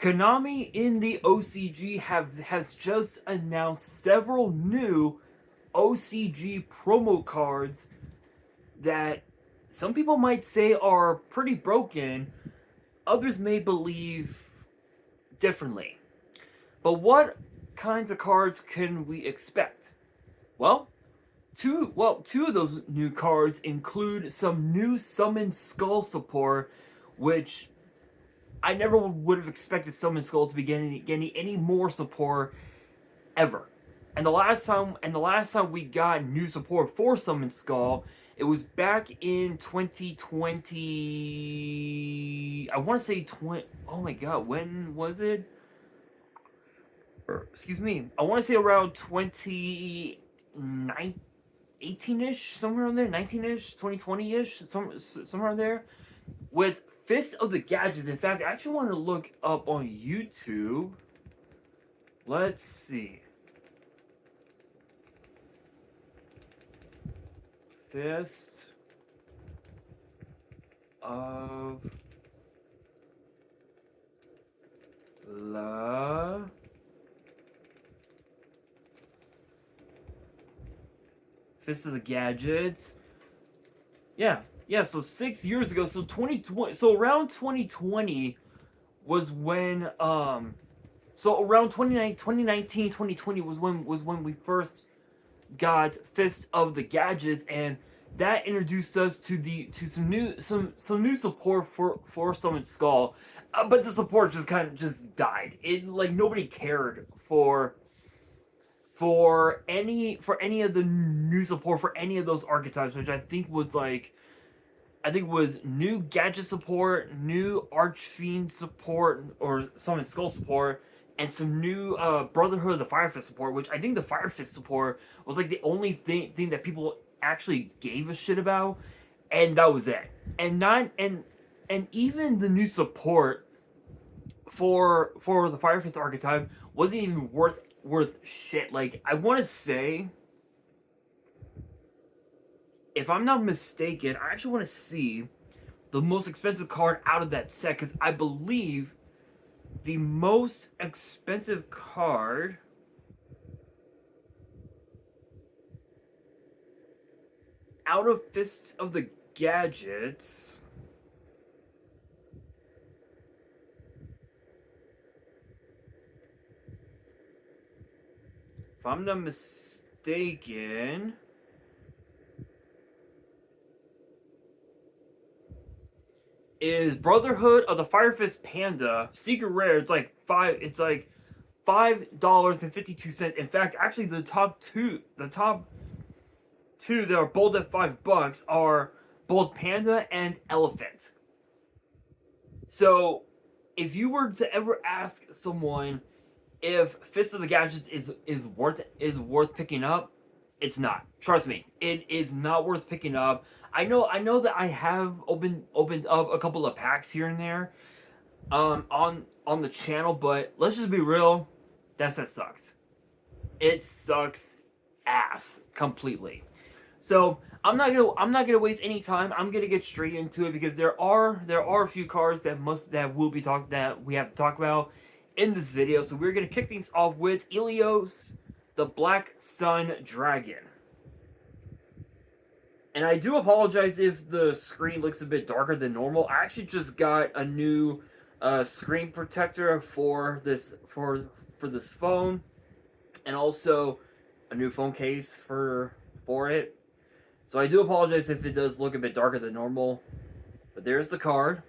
Konami in the OCG has just announced several new OCG promo cards that some people might say are pretty broken, others may believe differently. But what kinds of cards can we expect? Well, two of those new cards include some new Summon Skull support, which I never would have expected Summon Skull to be getting any more support ever. And the last time we got new support for Summon Skull, it was back in 2020. I want to say 20. Oh my god, when was it? Excuse me. I want to say around 2018-ish, somewhere around there, 19-ish, 2020-ish, somewhere around there, with Fist of the Gadgets. In fact, I actually want to look up on YouTube. Let's see. Fist of the Gadgets. Yeah, so 6 years ago, so 2020, so around 2020 was when so around 2019, 2020 was when we first got Fist of the Gadgets, and that introduced us to some new support for Summon Skull. But the support just died. It, like, nobody cared for any of the new support for any of those archetypes, which I think was new Gadget support, new Archfiend support, or Summon Skull support, and some new Brotherhood of the Fire Fist support, which I think the Fire Fist support was like the only thing that people actually gave a shit about, and that was it. And even the new support for the Fire Fist archetype wasn't even worth shit. Like, I want to say, if I'm not mistaken, I actually want to see the most expensive card out of that set, because I believe the most expensive card out of Fists of the Gadgets, if I'm not mistaken, is Brotherhood of the Fire Fist Panda Secret Rare. It's like $5.52. In fact, actually, the top two that are both at $5 are both Panda and Elephant. So, if you were to ever ask someone if Fist of the Gadgets is worth picking up, it's not. Trust me, it is not worth picking up. I know that I have opened up a couple of packs here and there on the channel, but let's just be real, that set sucks. It sucks ass completely. So I'm not gonna waste any time. I'm gonna get straight into it, because there are a few cards that we have to talk about in this video. So we're gonna kick things off with Ilios, the Black Sun Dragon. And I do apologize if the screen looks a bit darker than normal. I actually just got a new screen protector for this phone, and also a new phone case for it. So I do apologize if it does look a bit darker than normal. But there's the card.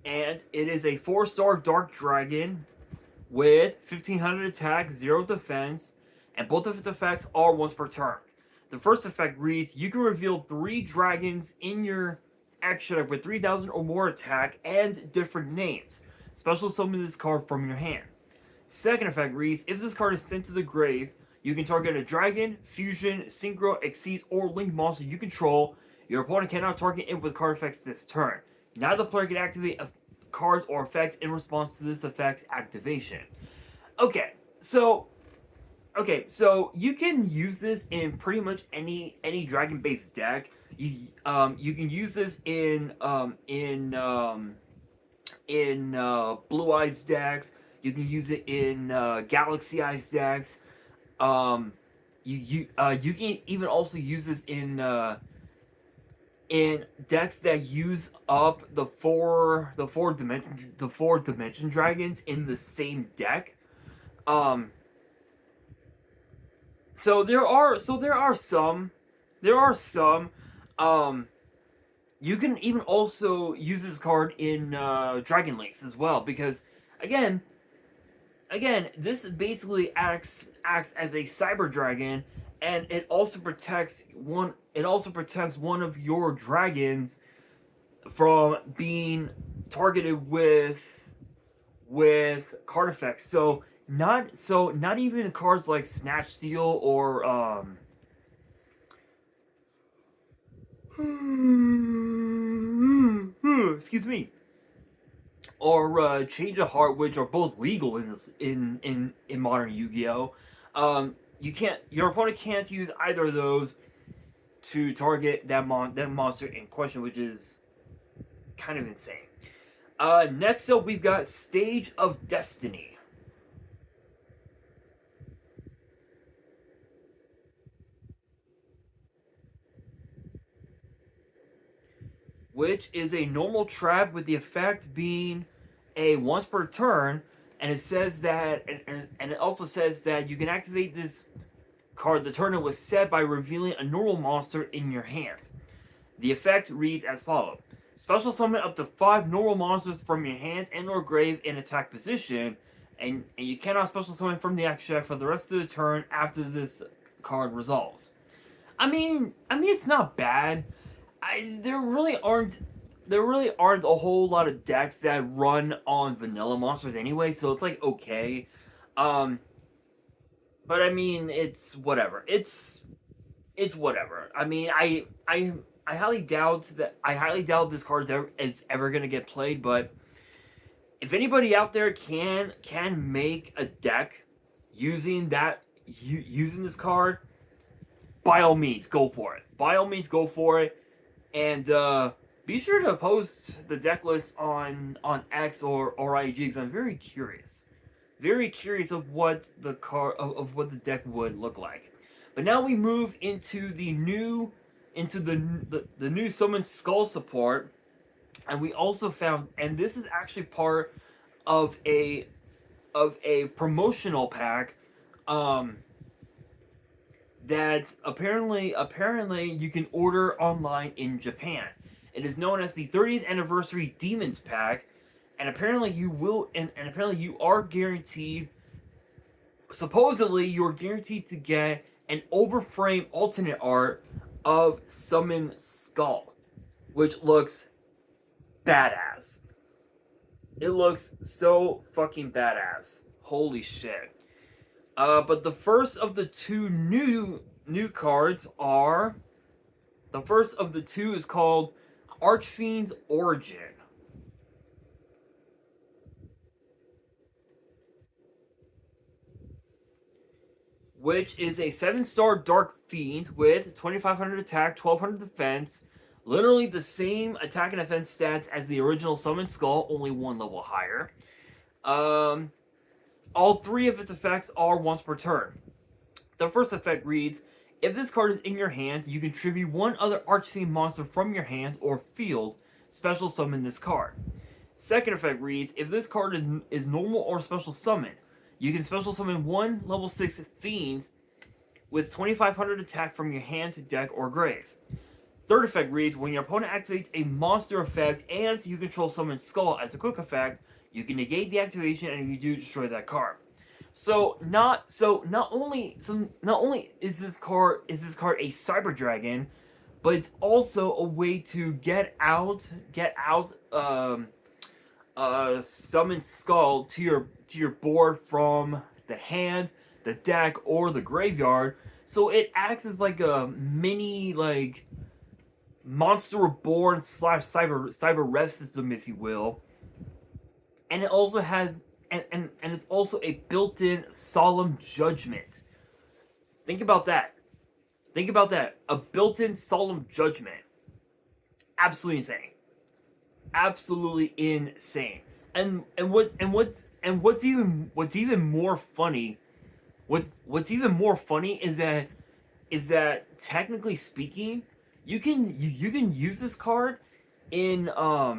And it is a 4-star Dark Dragon with 1500 attack, 0 defense, and both of its effects are once per turn. The first effect reads, you can reveal 3 dragons in your action deck with 3000 or more attack and different names. Special summon this card from your hand. Second effect reads, if this card is sent to the grave, you can target a dragon, fusion, synchro, exceeds, or link monster you control. Your opponent cannot target it with card effects this turn. Neither player can activate a card or effect in response to this effect's activation. Okay, so you can use this in pretty much any dragon-based deck. You can use this in Blue Eyes decks. You can use it in Galaxy Eyes decks. Um, you can even also use this in decks that use up the four dimension dragons in the same deck. Um, so there are some. Um, you can even also use this card in Dragon Links as well because again, this basically acts as a cyber dragon, and it also protects one. It also protects one of your dragons from being targeted with card effects. Not even cards like Snatch Steal or excuse me, or Change of Heart, which are both legal in this in modern Yu-Gi-Oh. Your opponent can't use either of those to target that monster in question, which is kind of insane. Next up, we've got Stage of Destiny, which is a normal trap with the effect being a once per turn, and it says that, and it also says that you can activate this card the turn it was set by revealing a normal monster in your hand. The effect reads as follows. Special summon up to 5 normal monsters from your hand and or grave in attack position, and you cannot special summon from the action deck for the rest of the turn after this card resolves. It's not bad. There really aren't a whole lot of decks that run on vanilla monsters anyway, so it's like okay. But it's whatever. It's whatever. I highly doubt this card is ever gonna get played. But if anybody out there can make a deck using this card, by all means go for it. By all means go for it, and be sure to post the deck list on X or IG because I'm very curious of what the deck would look like. But now we move into the new Summon Skull support, and we also found, and this is actually part of a promotional pack that apparently you can order online in Japan. It is known as the 30th Anniversary Demons Pack, and apparently you are guaranteed. Supposedly, you're guaranteed to get an overframe alternate art of Summon Skull, which looks badass. It looks so fucking badass. Holy shit. But the first of the two new cards are... The first of the two is called Archfiend's Origin. Which is a 7-star Dark Fiend with 2,500 attack, 1,200 defense. Literally the same attack and defense stats as the original Summon Skull, only one level higher. All 3 of its effects are once per turn. The first effect reads, if this card is in your hand, you can tribute one other Archfiend monster from your hand or field, special summon this card. Second effect reads, if this card is normal or special summon, you can special summon one level 6 Fiend with 2,500 attack from your hand to deck or grave. Third effect reads, when your opponent activates a monster effect and you control Summon Skull as a quick effect, you can negate the activation and if you do, destroy that card. Not only is this card a Cyber Dragon, but it's also a way to get out Summon Skull to your board from the hand, the deck, or the graveyard. So it acts as like a mini Monster Reborn / Cyber Rev system, if you will. And it also has and it's also a built-in Solemn Judgment. Think about that. A built-in Solemn Judgment. Absolutely insane. what's even more funny, what's even more funny is that technically speaking, you can use this card in oh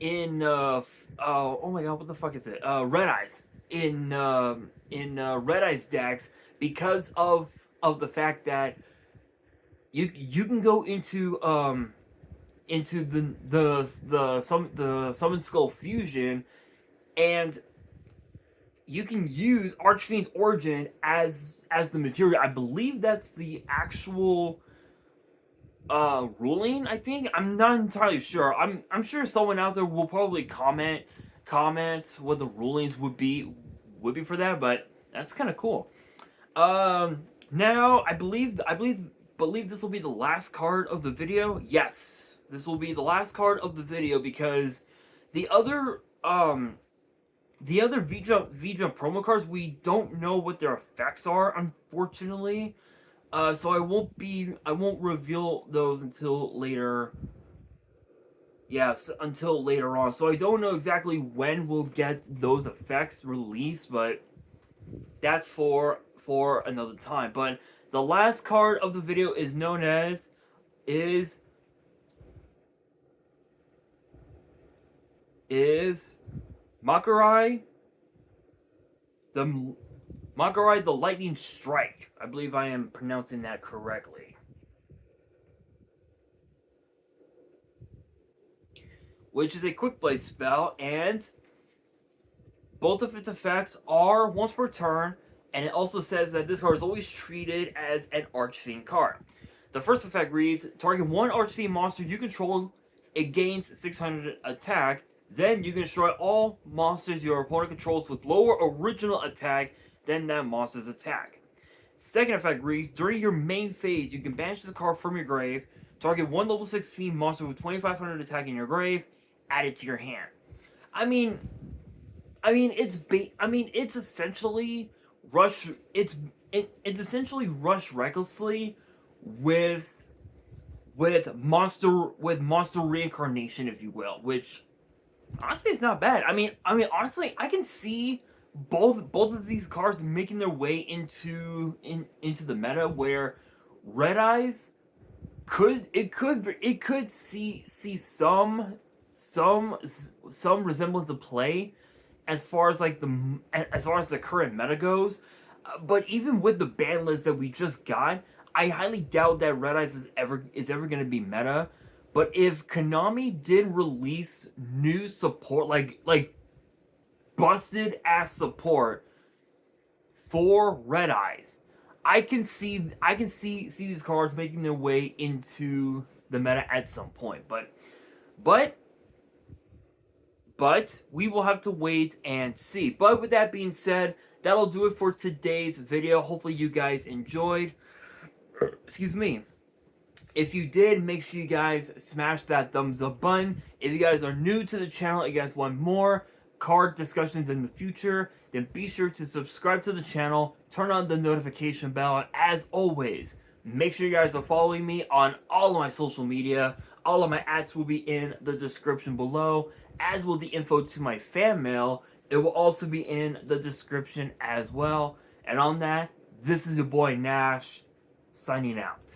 my god, what the fuck is it? Red Eyes in Red Eyes decks because of the fact that you can go into the Summon Skull fusion, and you can use Archfiend's Origin as the material. I believe that's the actual ruling. I think I'm not entirely sure. I'm sure someone out there will probably comment what the rulings would be for that, but that's kind of cool. Now I believe this will be the last card of the video. Yes, this will be the last card of the video because the other V-Jump promo cards, we don't know what their effects are, unfortunately. So I won't reveal those until later. Yes, until later on. So I don't know exactly when we'll get those effects released, but that's for another time. But the last card of the video is known as Makurai the Lightning Strike. I believe I am pronouncing that correctly. Which is a quick play spell, and both of its effects are once per turn, and it also says that this card is always treated as an Archfiend card. The first effect reads, target one Archfiend monster you control, it gains 600 attack, then you can destroy all monsters your opponent controls with lower original attack than that monster's attack. Second effect reads, during your main phase, you can banish the card from your grave, target one level 6 fiend monster with 2500 attack in your grave, add it to your hand. It's essentially it's essentially rush recklessly with monster reincarnation, if you will, which honestly it's not bad. Honestly, I can see both of these cards making their way into the meta where Red Eyes could see some resemblance of play as far as the current meta goes. But even with the ban list that we just got, I highly doubt that Red Eyes is ever going to be meta. But if Konami did release new support, like busted ass support for Red Eyes, I can see these cards making their way into the meta at some point. But we will have to wait and see. But with that being said, that'll do it for today's video. Hopefully you guys enjoyed. Excuse me. If you did, make sure you guys smash that thumbs up button. If you guys are new to the channel and you guys want more card discussions in the future, then be sure to subscribe to the channel, turn on the notification bell, and as always, make sure you guys are following me on all of my social media. All of my ads will be in the description below, as will the info to my fan mail. It will also be in the description as well. And on that, this is your boy Nash, signing out.